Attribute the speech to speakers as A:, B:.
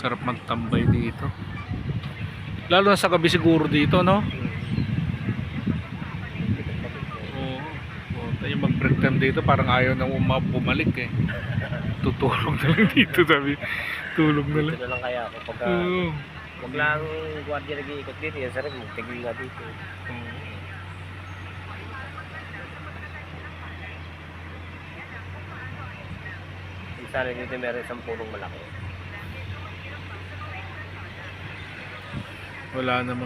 A: Sarap magtambay dito. Lalo na sa gabi siguro dito, no? Oo. Oo. Tayo mag-break time dito, parang ayaw nang bumalik eh. Tutulog na lang dito, sabi. Tulog na lang.
B: Dito na lang kaya ako pagka...
A: Oo.
B: Huwag lang gwardiya nag-iikot dito. Yan sarap, magtigil nga dito.
A: Oo.
B: Sana dito meron isang purong malaki.
A: Wala naman.